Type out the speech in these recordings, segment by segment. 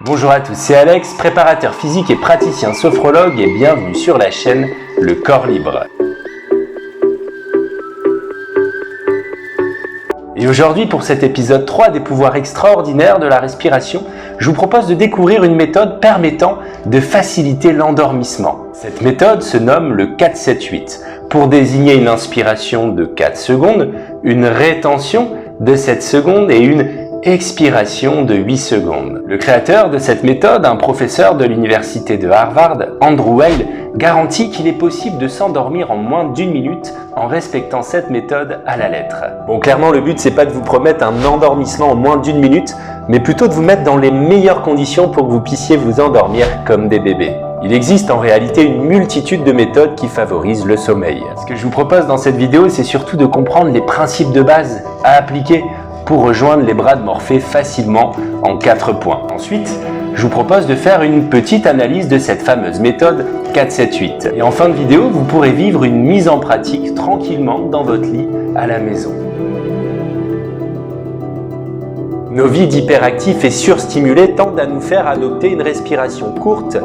Bonjour à tous, c'est Alex, préparateur physique et praticien sophrologue et bienvenue sur la chaîne Le Corps Libre. Et aujourd'hui, pour cet épisode 3 des pouvoirs extraordinaires de la respiration, je vous propose de découvrir une méthode permettant de faciliter l'endormissement. Cette méthode se nomme le 4-7-8 pour désigner une inspiration de 4 secondes, une rétention de 7 secondes et une expiration de 8 secondes. Le créateur de cette méthode, un professeur de l'université de Harvard, Andrew Weil, garantit qu'il est possible de s'endormir en moins d'1 minute en respectant cette méthode à la lettre. Bon, clairement, le but, c'est pas de vous promettre un endormissement en moins d'1 minute, mais plutôt de vous mettre dans les meilleures conditions pour que vous puissiez vous endormir comme des bébés. Il existe en réalité une multitude de méthodes qui favorisent le sommeil. Ce que je vous propose dans cette vidéo, c'est surtout de comprendre les principes de base à appliquer pour rejoindre les bras de Morphée facilement en 4 points. Ensuite, je vous propose de faire une petite analyse de cette fameuse méthode 4-7-8. Et en fin de vidéo, vous pourrez vivre une mise en pratique tranquillement dans votre lit à la maison. Nos vies d'hyperactifs et surstimulés tendent à nous faire adopter une respiration courte,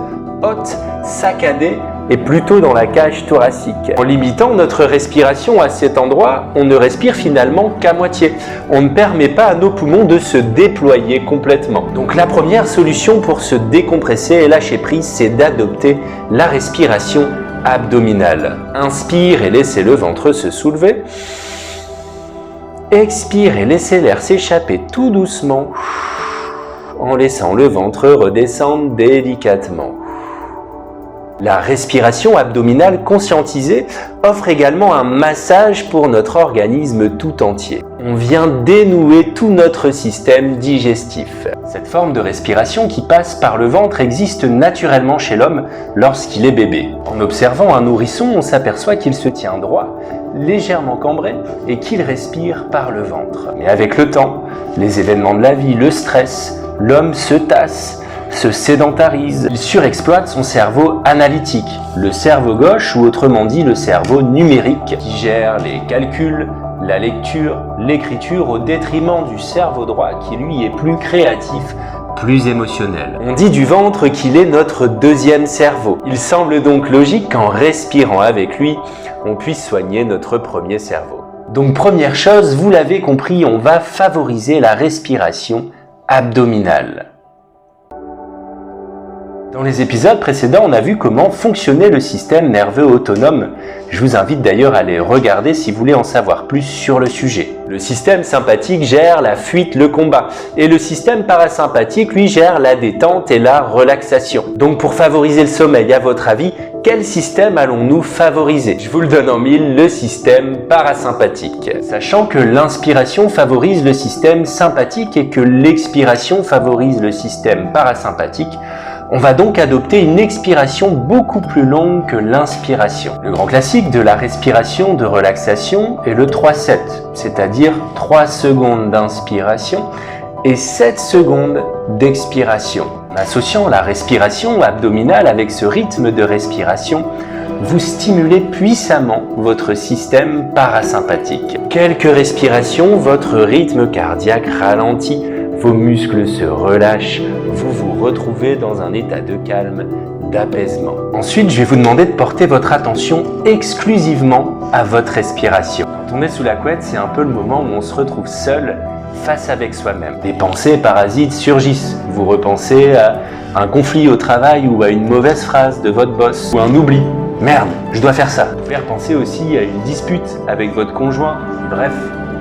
haute, saccadée et plutôt dans la cage thoracique. En limitant notre respiration à cet endroit, on ne respire finalement qu'à moitié. On ne permet pas à nos poumons de se déployer complètement. Donc la première solution pour se décompresser et lâcher prise, c'est d'adopter la respiration abdominale. Inspire et laissez le ventre se soulever. Expire et laissez l'air s'échapper tout doucement en laissant le ventre redescendre délicatement. La respiration abdominale conscientisée offre également un massage pour notre organisme tout entier. On vient dénouer tout notre système digestif. Cette forme de respiration qui passe par le ventre existe naturellement chez l'homme lorsqu'il est bébé. En observant un nourrisson, on s'aperçoit qu'il se tient droit, légèrement cambré et qu'il respire par le ventre. Mais avec le temps, les événements de la vie, le stress, l'homme se tasse, se sédentarise, il surexploite son cerveau analytique, le cerveau gauche ou autrement dit le cerveau numérique qui gère les calculs, la lecture, l'écriture au détriment du cerveau droit qui lui est plus créatif, plus émotionnel. On dit du ventre qu'il est notre deuxième cerveau. Il semble donc logique qu'en respirant avec lui, on puisse soigner notre premier cerveau. Donc première chose, vous l'avez compris, on va favoriser la respiration abdominale. Dans les épisodes précédents, on a vu comment fonctionnait le système nerveux autonome. Je vous invite d'ailleurs à les regarder si vous voulez en savoir plus sur le sujet. Le système sympathique gère la fuite, le combat. Et le système parasympathique, lui, gère la détente et la relaxation. Donc pour favoriser le sommeil, à votre avis, quel système allons-nous favoriser? Je vous le donne en mille, le système parasympathique. Sachant que l'inspiration favorise le système sympathique et que l'expiration favorise le système parasympathique, on va donc adopter une expiration beaucoup plus longue que l'inspiration. Le grand classique de la respiration de relaxation est le 3-7, c'est-à-dire 3 secondes d'inspiration et 7 secondes d'expiration. En associant la respiration abdominale avec ce rythme de respiration, vous stimulez puissamment votre système parasympathique. Quelques respirations, votre rythme cardiaque ralentit, vos muscles se relâchent, vous vous retrouvez dans un état de calme, d'apaisement. Ensuite, je vais vous demander de porter votre attention exclusivement à votre respiration. Quand on est sous la couette, c'est un peu le moment où on se retrouve seul face avec soi-même. Des pensées parasites surgissent. Vous repensez à un conflit au travail ou à une mauvaise phrase de votre boss ou un oubli. Merde, je dois faire ça. Vous pouvez repenser aussi à une dispute avec votre conjoint. Bref,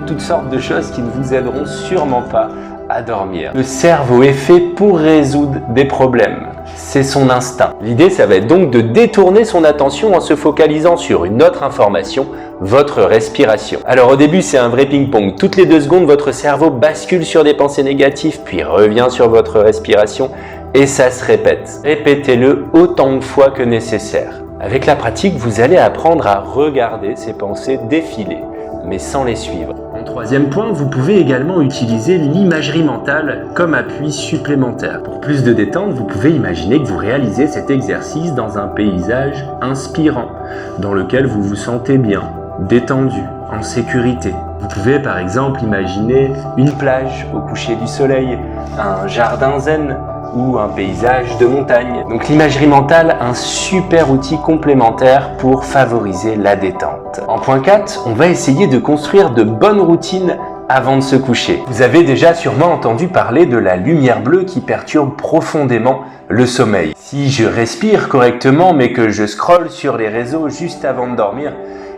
toutes sortes de choses qui ne vous aideront sûrement pas à dormir. Le cerveau est fait pour résoudre des problèmes. C'est son instinct. L'idée, ça va être donc de détourner son attention en se focalisant sur une autre information, votre respiration. Alors au début, c'est un vrai ping-pong. Toutes les 2 secondes, votre cerveau bascule sur des pensées négatives, puis revient sur votre respiration et ça se répète. Répétez-le autant de fois que nécessaire. Avec la pratique, vous allez apprendre à regarder ces pensées défiler, mais sans les suivre. En troisième point, vous pouvez également utiliser l'imagerie mentale comme appui supplémentaire. Pour plus de détente, vous pouvez imaginer que vous réalisez cet exercice dans un paysage inspirant, dans lequel vous vous sentez bien, détendu, en sécurité. Vous pouvez par exemple imaginer une plage au coucher du soleil, un jardin zen, ou un paysage de montagne. Donc l'imagerie mentale, un super outil complémentaire pour favoriser la détente. En point 4, on va essayer de construire de bonnes routines avant de se coucher. Vous avez déjà sûrement entendu parler de la lumière bleue qui perturbe profondément le sommeil. Si je respire correctement mais que je scrolle sur les réseaux juste avant de dormir,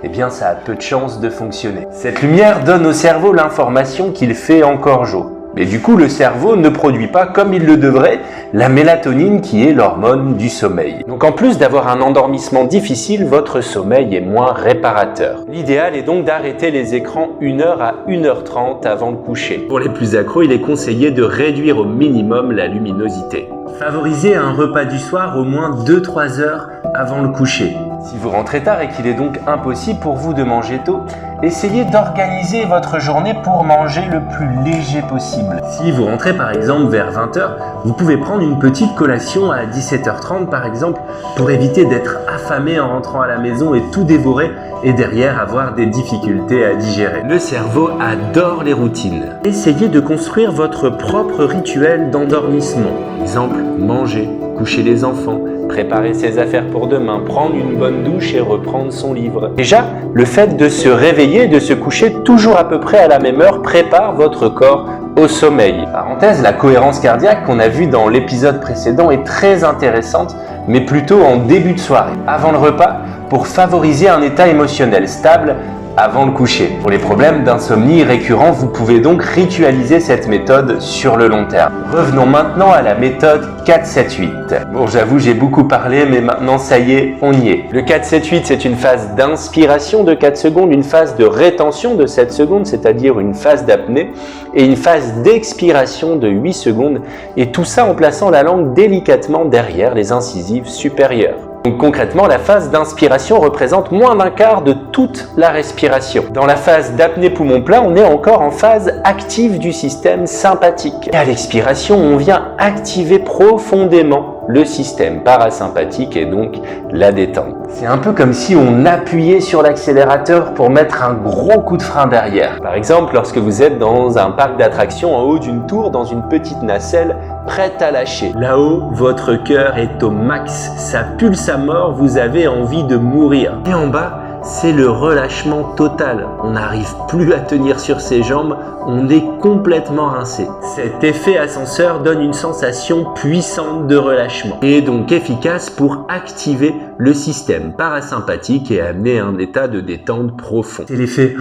eh bien ça a peu de chances de fonctionner. Cette lumière donne au cerveau l'information qu'il fait encore jour. Mais du coup, le cerveau ne produit pas comme il le devrait la mélatonine qui est l'hormone du sommeil. Donc en plus d'avoir un endormissement difficile, votre sommeil est moins réparateur. L'idéal est donc d'arrêter les écrans 1h à 1h30 avant le coucher. Pour les plus accros, il est conseillé de réduire au minimum la luminosité. Favorisez un repas du soir au moins 2-3 heures avant le coucher. Si vous rentrez tard et qu'il est donc impossible pour vous de manger tôt, essayez d'organiser votre journée pour manger le plus léger possible. Si vous rentrez par exemple vers 20h, vous pouvez prendre une petite collation à 17h30 par exemple pour éviter d'être affamé en rentrant à la maison et tout dévorer et derrière avoir des difficultés à digérer. Le cerveau adore les routines. Essayez de construire votre propre rituel d'endormissement. Exemple, manger, coucher les enfants, préparer ses affaires pour demain, prendre une bonne douche et reprendre son livre. Déjà, le fait de se réveiller et de se coucher toujours à peu près à la même heure prépare votre corps au sommeil. Parenthèse, la cohérence cardiaque qu'on a vue dans l'épisode précédent est très intéressante, mais plutôt en début de soirée, avant le repas, pour favoriser un état émotionnel stable avant le coucher. Pour les problèmes d'insomnie récurrents, vous pouvez donc ritualiser cette méthode sur le long terme. Revenons maintenant à la méthode 4-7-8. Bon, j'avoue, j'ai beaucoup parlé, mais maintenant, ça y est, on y est. Le 4-7-8, c'est une phase d'inspiration de 4 secondes, une phase de rétention de 7 secondes, c'est-à-dire une phase d'apnée, et une phase d'expiration de 8 secondes, et tout ça en plaçant la langue délicatement derrière les incisives supérieures. Donc concrètement, la phase d'inspiration représente moins d'un quart de toute la respiration. Dans la phase d'apnée poumon plein, on est encore en phase active du système sympathique. Et à l'expiration, on vient activer profondément le système parasympathique et donc la détente. C'est un peu comme si on appuyait sur l'accélérateur pour mettre un gros coup de frein derrière. Par exemple, lorsque vous êtes dans un parc d'attractions en haut d'une tour, dans une petite nacelle, prête à lâcher. Là-haut, votre cœur est au max, ça pulse à mort, vous avez envie de mourir. Et en bas, c'est le relâchement total. On n'arrive plus à tenir sur ses jambes, on est complètement rincé. Cet effet ascenseur donne une sensation puissante de relâchement et donc efficace pour activer le système parasympathique et amener un état de détente profond. C'est l'effet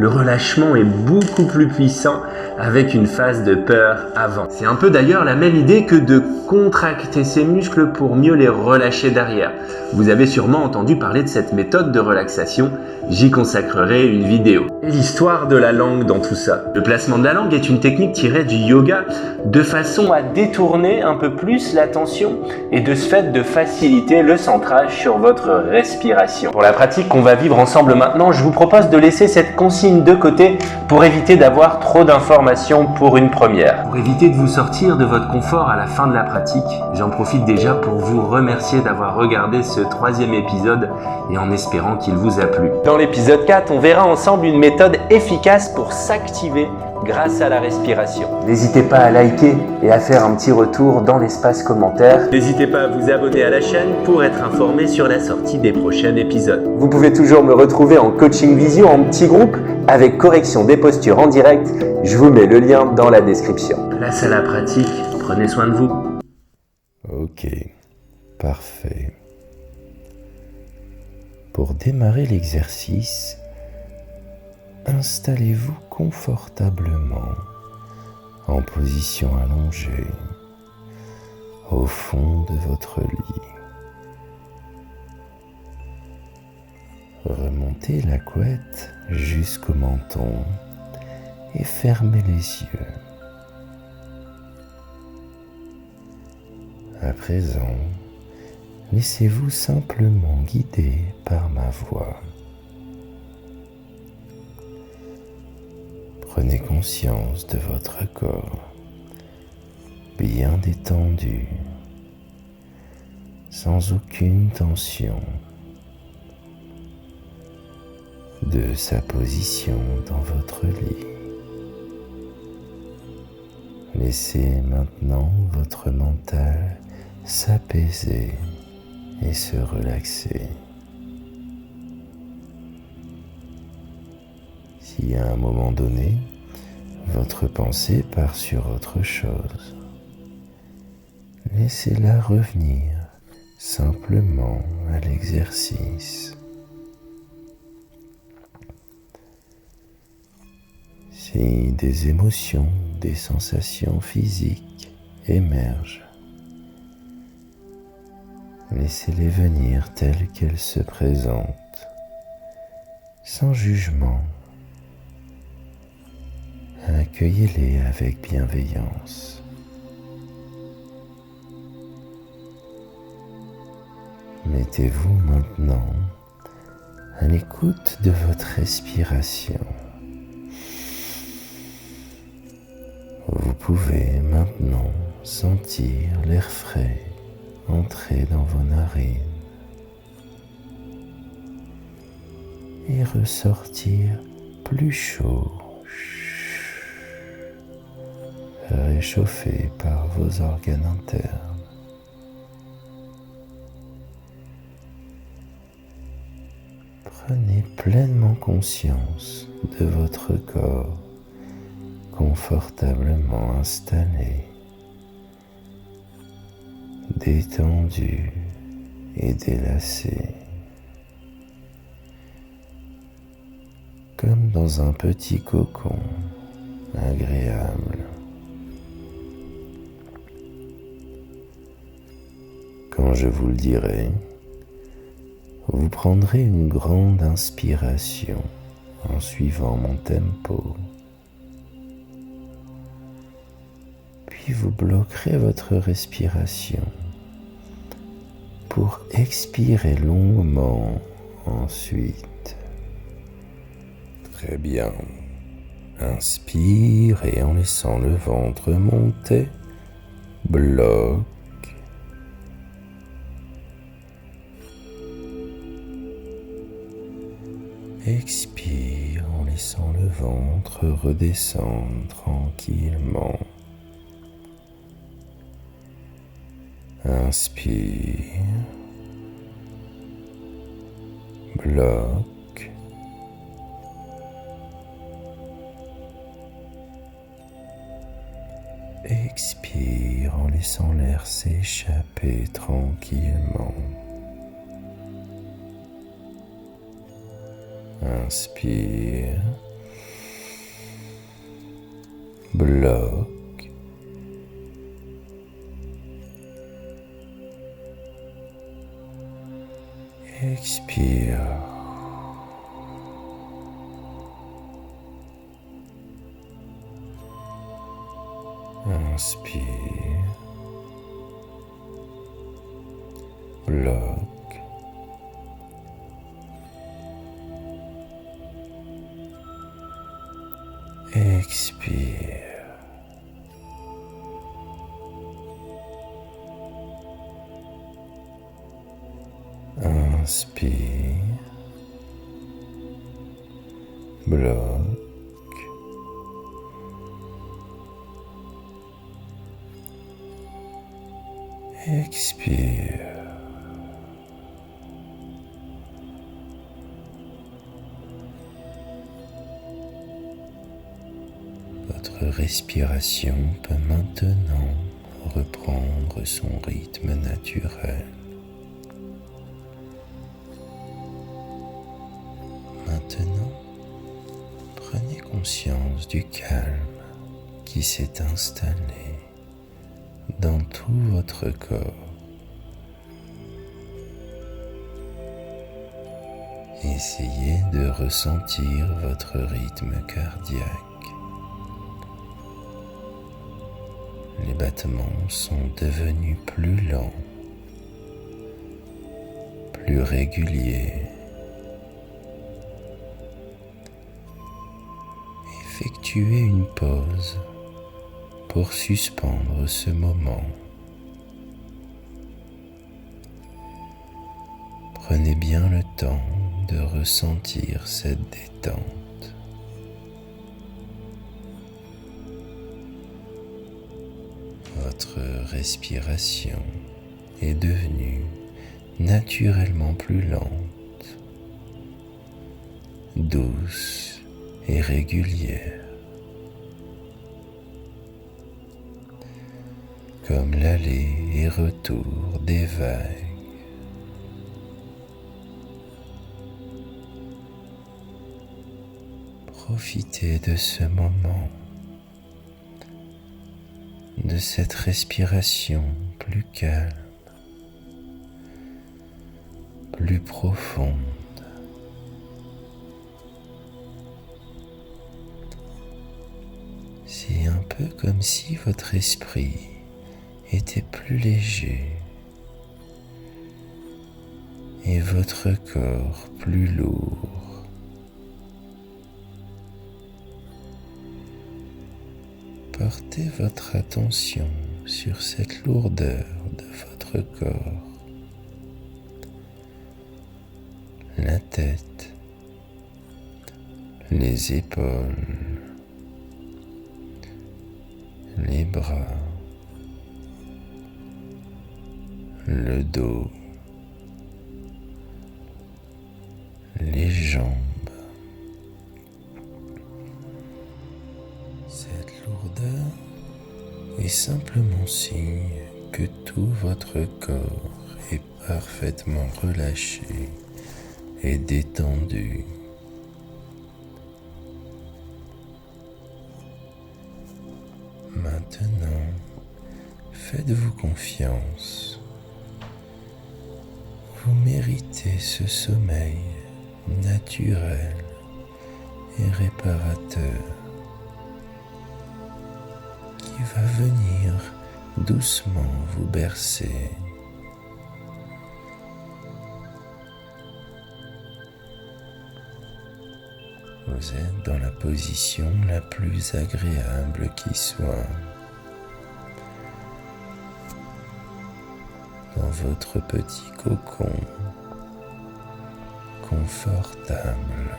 le relâchement est beaucoup plus puissant avec une phase de peur avant. C'est un peu d'ailleurs la même idée que de contracter ses muscles pour mieux les relâcher derrière. Vous avez sûrement entendu parler de cette méthode de relaxation, j'y consacrerai une vidéo. Et l'histoire de la langue dans tout ça. Le placement de la langue est une technique tirée du yoga de façon à détourner un peu plus l'attention et de ce fait de faciliter le centrage sur votre respiration. Pour la pratique qu'on va vivre ensemble maintenant, je vous propose de laisser cette consigne de côté pour éviter d'avoir trop d'informations pour une première. Pour éviter de vous sortir de votre confort à la fin de la pratique, j'en profite déjà pour vous remercier d'avoir regardé ce 3e épisode et en espérant qu'il vous a plu. Dans l'épisode 4, on verra ensemble une méthode efficace pour s'activer grâce à la respiration. N'hésitez pas à liker et à faire un petit retour dans l'espace commentaire. N'hésitez pas à vous abonner à la chaîne pour être informé sur la sortie des prochains épisodes. Vous pouvez toujours me retrouver en coaching visio en petit groupe avec correction des postures en direct. Je vous mets le lien dans la description. Place à la pratique, prenez soin de vous. Ok, parfait. Pour démarrer l'exercice, installez-vous confortablement en position allongée au fond de votre lit. Remontez la couette jusqu'au menton et fermez les yeux. À présent, laissez-vous simplement guider par ma voix. Prenez conscience de votre corps, bien détendu, sans aucune tension, de sa position dans votre lit. Laissez maintenant votre mental s'apaiser et se relaxer. Si à un moment donné, votre pensée part sur autre chose, laissez-la revenir simplement à l'exercice. Si des émotions, des sensations physiques émergent, laissez-les venir telles qu'elles se présentent, sans jugement. Accueillez-les avec bienveillance. Mettez-vous maintenant à l'écoute de votre respiration. Vous pouvez maintenant sentir l'air frais entrer dans vos narines et ressortir plus chaud, réchauffé par vos organes internes. Prenez pleinement conscience de votre corps confortablement installé, détendu et délacé, comme dans un petit cocon agréable. Quand je vous le dirai, vous prendrez une grande inspiration en suivant mon tempo. Puis vous bloquerez votre respiration pour expirer longuement ensuite. Très bien. Inspire et en laissant le ventre monter, bloque. Expire en laissant le ventre redescendre tranquillement. Inspire, bloque, expire en laissant l'air s'échapper tranquillement. Inspire, bloque, expire. Inspire, bloque, expire. Inspire, bloque, expire. Votre respiration peut maintenant reprendre son rythme naturel. Maintenant, prenez conscience du calme qui s'est installé dans tout votre corps. Essayez de ressentir votre rythme cardiaque. Les battements sont devenus plus lents, plus réguliers. Effectuez une pause pour suspendre ce moment. Prenez bien le temps de ressentir cette détente. votre respiration est devenue naturellement plus lente, douce et régulière, comme l'aller et retour des vagues. Profitez de ce moment, de cette respiration plus calme, plus profonde. C'est un peu comme si votre esprit était plus léger et votre corps plus lourd. Portez votre attention sur cette lourdeur de votre corps, la tête, les épaules, les bras, le dos, les jambes. Cette lourdeur est simplement signe que tout votre corps est parfaitement relâché et détendu. Maintenant, faites-vous confiance. Vous méritez ce sommeil naturel et réparateur qui va venir doucement vous bercer. Vous êtes dans la position la plus agréable qui soit. Dans votre petit cocon confortable,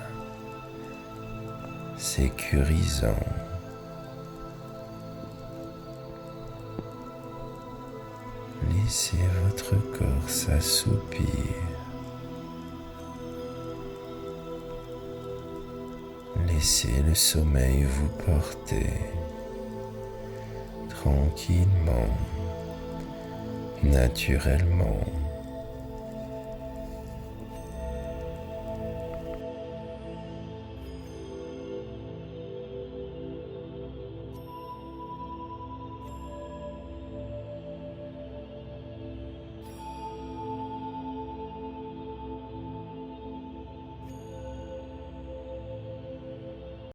sécurisant. Laissez votre corps s'assoupir. Laissez le sommeil vous porter tranquillement, naturellement.